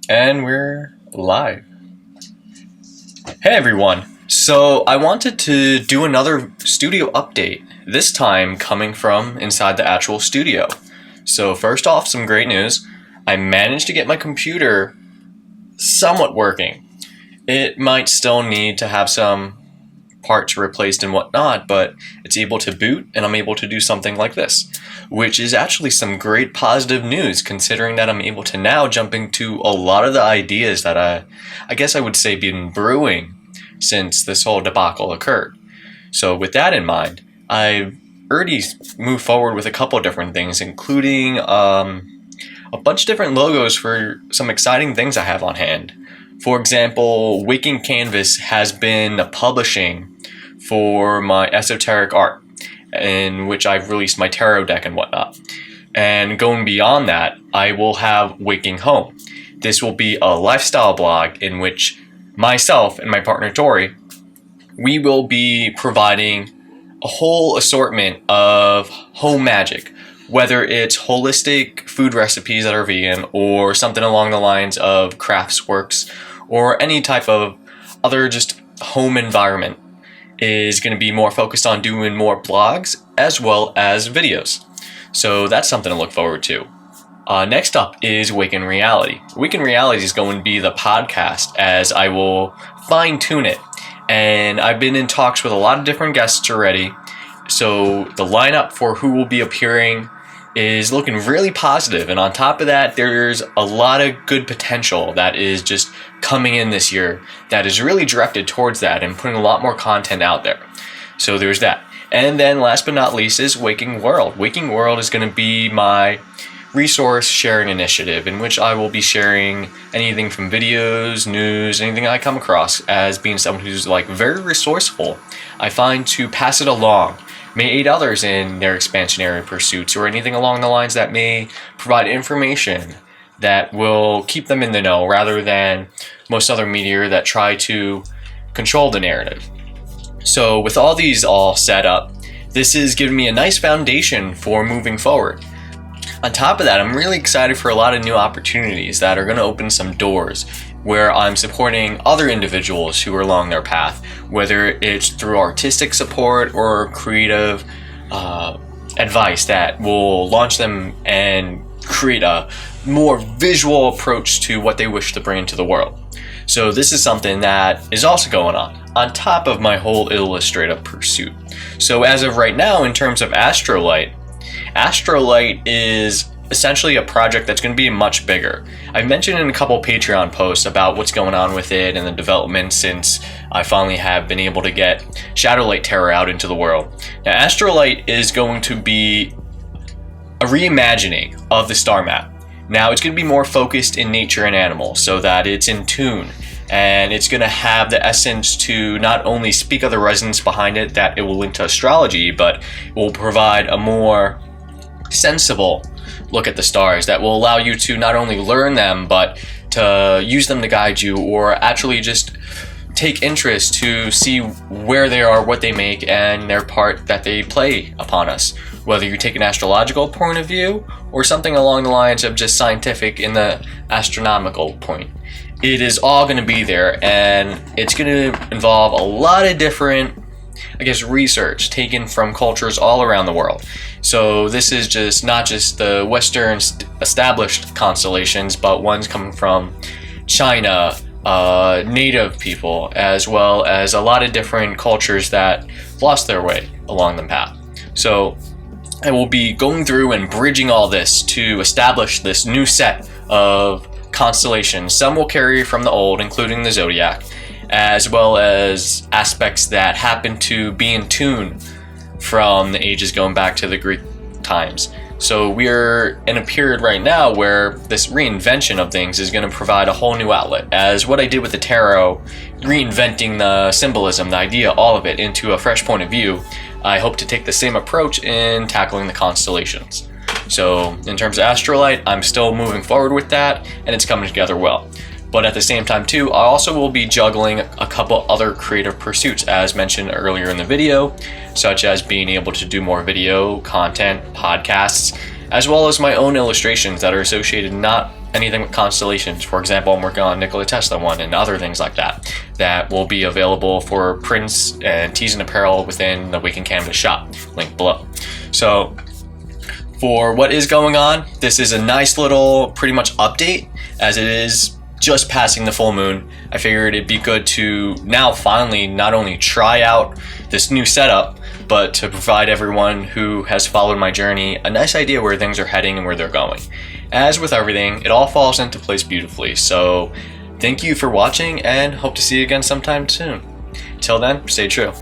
And we're live. Hey everyone! So I wanted to do another studio update, this time coming from inside the actual studio. So first off, some great news. I managed to get my computer somewhat working. It might still need to have some parts replaced and whatnot, but it's able to boot and I'm able to do something like this, which is actually some great positive news considering that I'm able to now jump into a lot of the ideas that I guess I would say been brewing since this whole debacle occurred. So with that in mind, I've already moved forward with a couple different things, including a bunch of different logos for some exciting things I have on hand. For example, Waking Canvas has been publishing for my esoteric art, in which I've released my tarot deck and whatnot. And going beyond that, I will have Waking Home. This will be a lifestyle blog in which myself and my partner Tori, we will be providing a whole assortment of home magic, whether it's holistic food recipes that are vegan or something along the lines of crafts works or any type of other just home environment, is going to be more focused on doing more blogs as well as videos. So that's something to look forward to. Next up is ᴄᴏ Reality. ᴄᴏ Reality is going to be the podcast as I will fine tune it. And I've been in talks with a lot of different guests already. So the lineup for who will be appearing is looking really positive. And on top of that, there's a lot of good potential that is just coming in this year that is really directed towards that and putting a lot more content out there. So there's that. And then last but not least is Waking World. Waking World is going to be my resource sharing initiative in which I will be sharing anything from videos, news, anything I come across as being someone who's very resourceful. I find to pass it along may aid others in their expansionary pursuits or anything along the lines that may provide information that will keep them in the know rather than most other media that try to control the narrative. So with all these all set up, this is giving me a nice foundation for moving forward. On top of that, I'm really excited for a lot of new opportunities that are going to open some doors where I'm supporting other individuals who are along their path, whether it's through artistic support or creative advice that will launch them and create a more visual approach to what they wish to bring into the world. So this is something that is also going on top of my whole illustrative pursuit. So as of right now, in terms of Astrolight is essentially a project that's going to be much bigger. I've mentioned in a couple Patreon posts about what's going on with it and the development since I finally have been able to get Shadowlight Terror out into the world. Now, Astrolight is going to be a reimagining of the star map. Now, it's going to be more focused in nature and animals so that it's in tune, and it's going to have the essence to not only speak of the resonance behind it that it will link to astrology, but it will provide a more sensible look at the stars that will allow you to not only learn them but to use them to guide you or actually just take interest to see where they are, what they make, and their part that they play upon us, whether you take an astrological point of view or something along the lines of just scientific in the astronomical point. It is all going to be there, and it's going to involve a lot of different research taken from cultures all around the world. So this is just not just the Western established constellations, but ones coming from China, native people, as well as a lot of different cultures that lost their way along the path. So I will be going through and bridging all this to establish this new set of constellations. Some will carry from the old, including the zodiac, as well as aspects that happen to be in tune from the ages going back to the Greek times. So we're in a period right now where this reinvention of things is going to provide a whole new outlet, as what I did with the tarot, reinventing the symbolism, the idea, all of it into a fresh point of view. I hope to take the same approach in tackling the constellations. So in terms of Astrolight, I'm still moving forward with that, and it's coming together well. But at the same time too, I also will be juggling a couple other creative pursuits as mentioned earlier in the video, such as being able to do more video content, podcasts, as well as my own illustrations that are associated not anything with constellations. For example, I'm working on Nikola Tesla one and other things like that that will be available for prints and tees and apparel within the Awaken Canvas shop, link below. So for what is going on, this is a nice little pretty much update, as it is just passing the full moon. I figured it'd be good to now finally not only try out this new setup, but to provide everyone who has followed my journey a nice idea where things are heading and where they're going. As with everything, it all falls into place beautifully. So thank you for watching, and hope to see you again sometime soon. Till then, stay true.